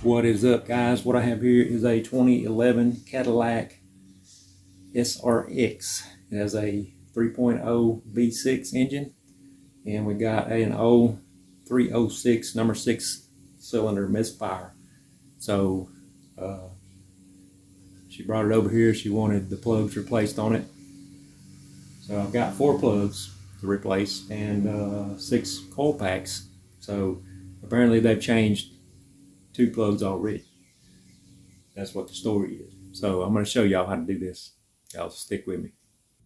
What is up, guys? What I have here is a 2011 Cadillac SRX. It has a 3.0 V6 engine, and we got an 0306 number 6 cylinder misfire. So she brought it over here. She wanted the plugs replaced on it. So I've got 4 plugs to replace and 6 coil packs. So apparently they've changed 2 plugs already. That's what the story is. So I'm going to show y'all how to do this. Y'all stick with me.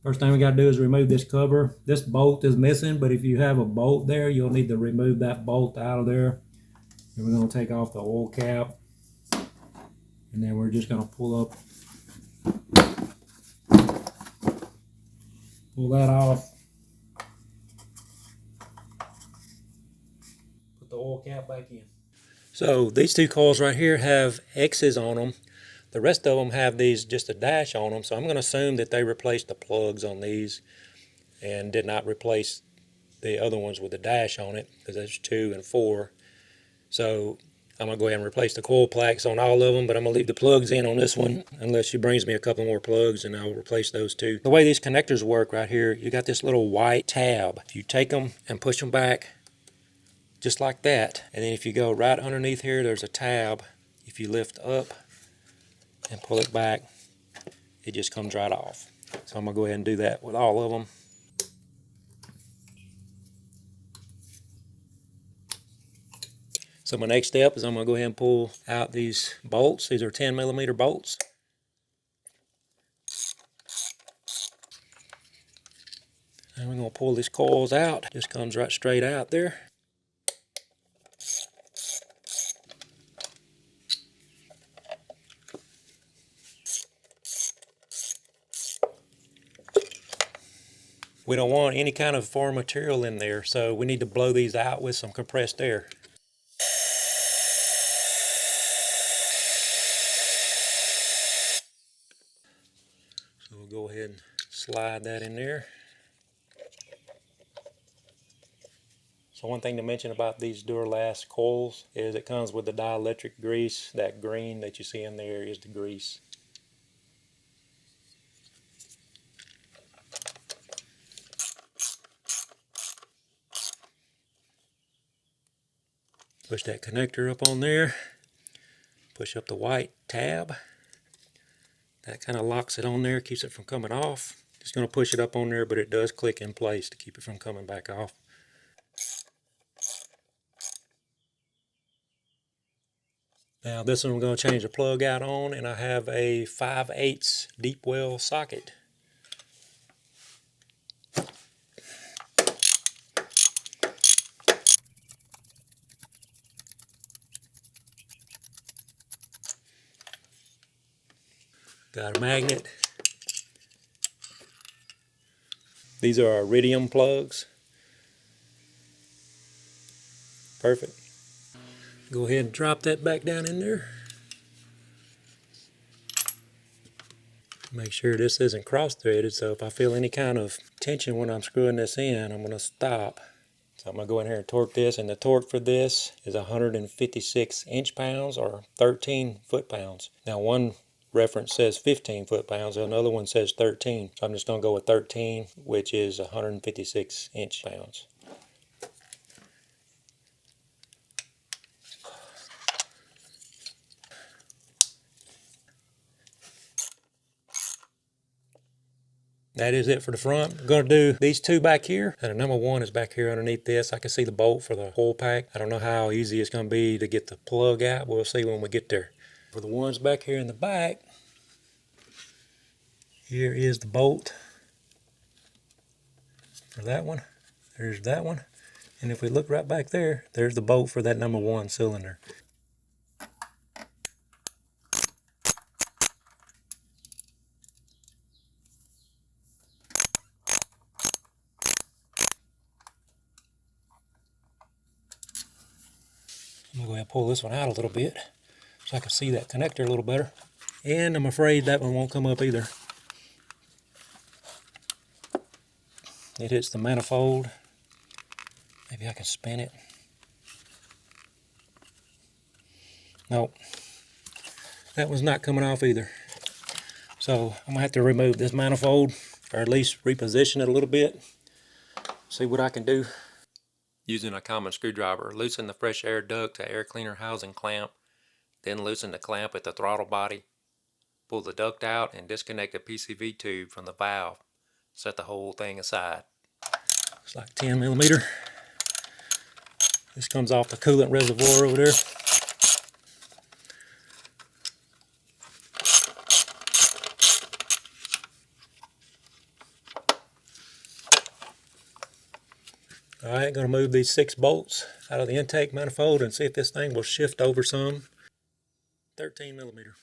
First thing we got to do is remove this cover. This bolt is missing, but if you have a bolt there, you'll need to remove that bolt out of there. And we're going to take off the oil cap. And then we're just going to pull that off. Put the oil cap back in. So these 2 coils right here have X's on them. The rest of them have these just a dash on them. So I'm going to assume that they replaced the plugs on these and did not replace the other ones with the dash on it, because there's 2 and 4. So I'm going to go ahead and replace the coil packs on all of them, but I'm going to leave the plugs in on this one unless she brings me a couple more plugs, and I'll replace those 2. The way these connectors work right here, you got this little white tab. If you take them and push them back just like that, and then if you go right underneath here, there's a tab. If you lift up and pull it back, it just comes right off. So I'm going to go ahead and do that with all of them. So my next step is I'm going to go ahead and pull out these bolts. These are 10mm bolts. And we're going to pull these coils out. Just comes right straight out there. We don't want any kind of foreign material in there, so we need to blow these out with some compressed air. So we'll go ahead and slide that in there. So one thing to mention about these Duralast coils is it comes with the dielectric grease. That green that you see in there is the grease. Push that connector up on there. Push up the white tab. That kind of locks it on there, keeps it from coming off. Just going to push it up on there, but it does click in place to keep it from coming back off. Now this one I'm going to change the plug out on, and I have a 5/8 deep well socket. Got a magnet. These are Iridium plugs. Perfect. Go ahead and drop that back down in there. Make sure this isn't cross-threaded, so if I feel any kind of tension when I'm screwing this in, I'm going to stop. So I'm going to go in here and torque this, and the torque for this is 156 inch-pounds or 13 foot-pounds. Now one reference says 15 foot-pounds, another one says 13. So I'm just going to go with 13, which is 156 inch-pounds. That is it for the front. I'm going to do these 2 back here, and the number 1 is back here underneath this. I can see the bolt for the coil pack. I don't know how easy it's going to be to get the plug out. We'll see when we get there. For the ones back here in the back, here is the bolt for that one. There's that one. And if we look right back there, there's the bolt for that number 1 cylinder. I'm going to go ahead and pull this one out a little bit so I can see that connector a little better. And I'm afraid that one won't come up either. It hits the manifold. Maybe I can spin it. Nope, that one's not coming off either. So I'm gonna have to remove this manifold, or at least reposition it a little bit. See what I can do. Using a common screwdriver, loosen the fresh air duct to air cleaner housing clamp, then loosen the clamp at the throttle body. Pull the duct out and disconnect the PCV tube from the valve. Set the whole thing aside. It's like 10 millimeter. This comes off the coolant reservoir over there. Alright, going to move these 6 bolts out of the intake manifold and see if this thing will shift over some. 13 millimeter.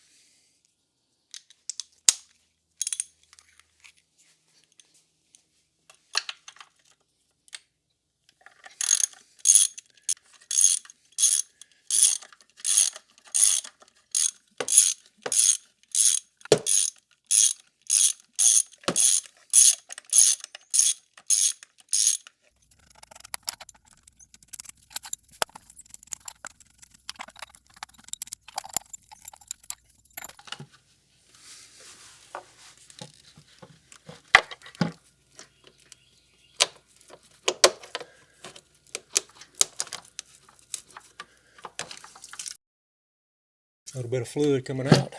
A little bit of fluid coming out.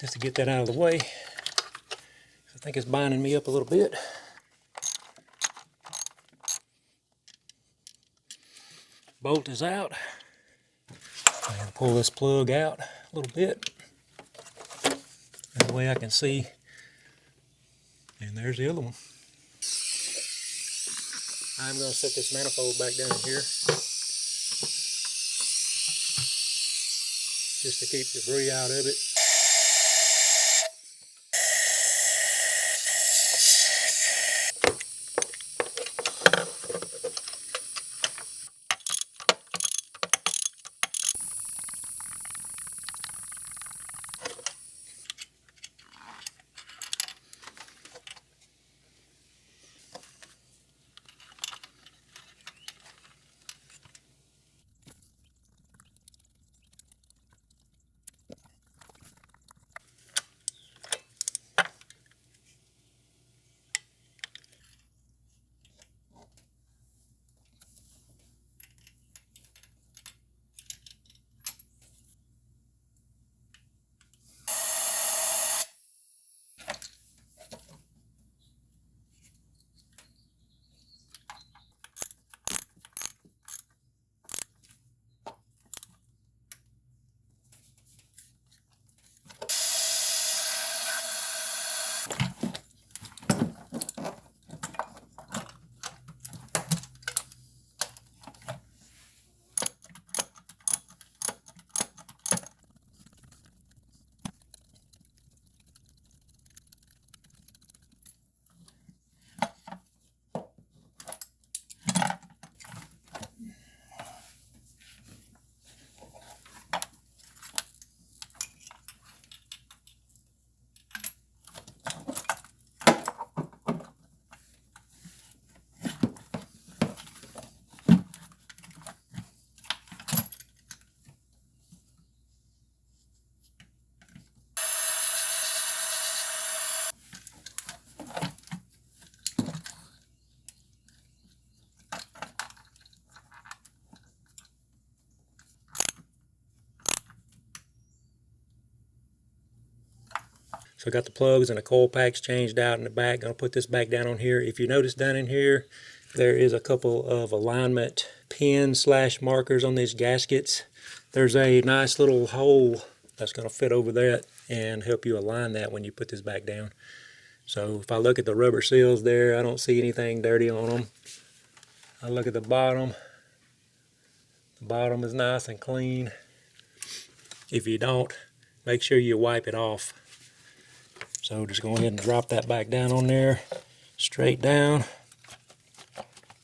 Just to get that out of the way. I think it's binding me up a little bit. Bolt is out. And pull this plug out a little bit. That way I can see. And there's the other one. I'm going to set this manifold back down in here, just to keep debris out of it. So I got the plugs and the coil packs changed out in the back. Gonna put this back down on here. If you notice down in here, there is a couple of alignment pins / markers on these gaskets. There's a nice little hole that's gonna fit over that and help you align that when you put this back down. So if I look at the rubber seals there, I don't see anything dirty on them. I look at the bottom. The bottom is nice and clean. If you don't, make sure you wipe it off. So just go ahead and drop that back down on there, straight down.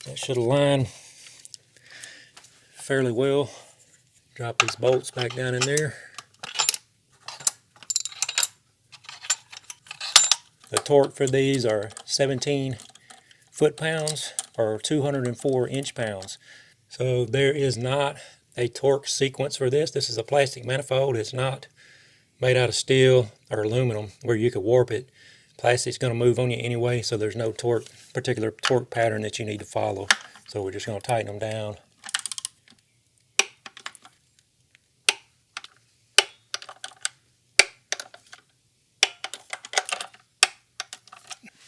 That should align fairly well. Drop these bolts back down in there. The torque for these are 17 foot-pounds or 204 inch-pounds. So there is not a torque sequence for this. This is a plastic manifold. It's not made out of steel or aluminum where you could warp it. Plastic's going to move on you anyway, so there's no particular torque pattern that you need to follow. So we're just going to tighten them down.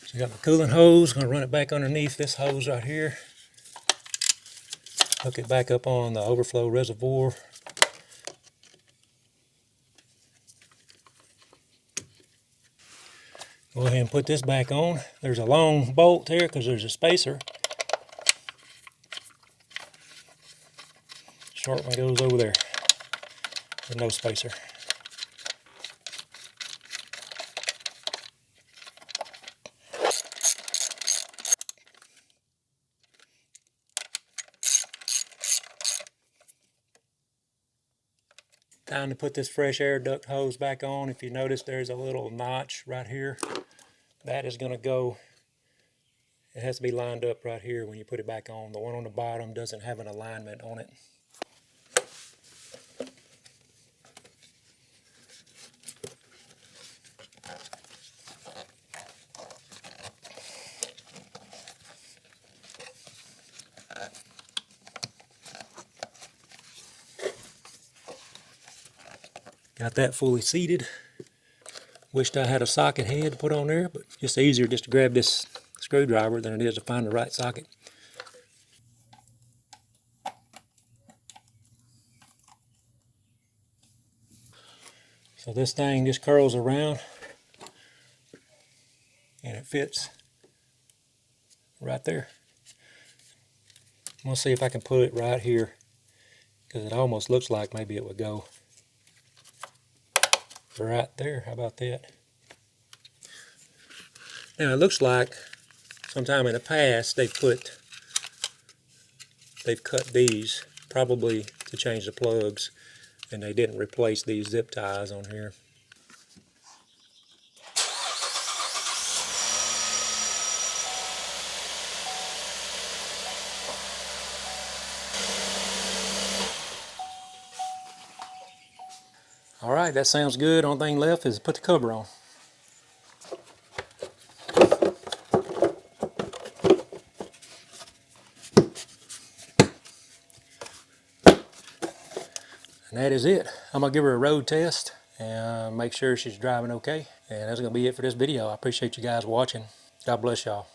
So I got my coolant hose, going to run it back underneath this hose right here. Hook it back up on the overflow reservoir. Go ahead and put this back on. There's a long bolt here because there's a spacer. Short one goes over there with no spacer. Time to put this fresh air duct hose back on. If you notice, there's a little notch right here. That is going to go, it has to be lined up right here when you put it back on. The one on the bottom doesn't have an alignment on it. Got that fully seated. Wished I had a socket head to put on there, but just easier just to grab this screwdriver than it is to find the right socket. So this thing just curls around and it fits right there. I'm going to see if I can put it right here because it almost looks like maybe it would go right there. How about that? Now it looks like sometime in the past they've cut these probably to change the plugs, and they didn't replace these zip ties on here. Alright, that sounds good. Only thing left is to put the cover on. And that is it. I'm going to give her a road test and make sure she's driving okay. And that's going to be it for this video. I appreciate you guys watching. God bless y'all.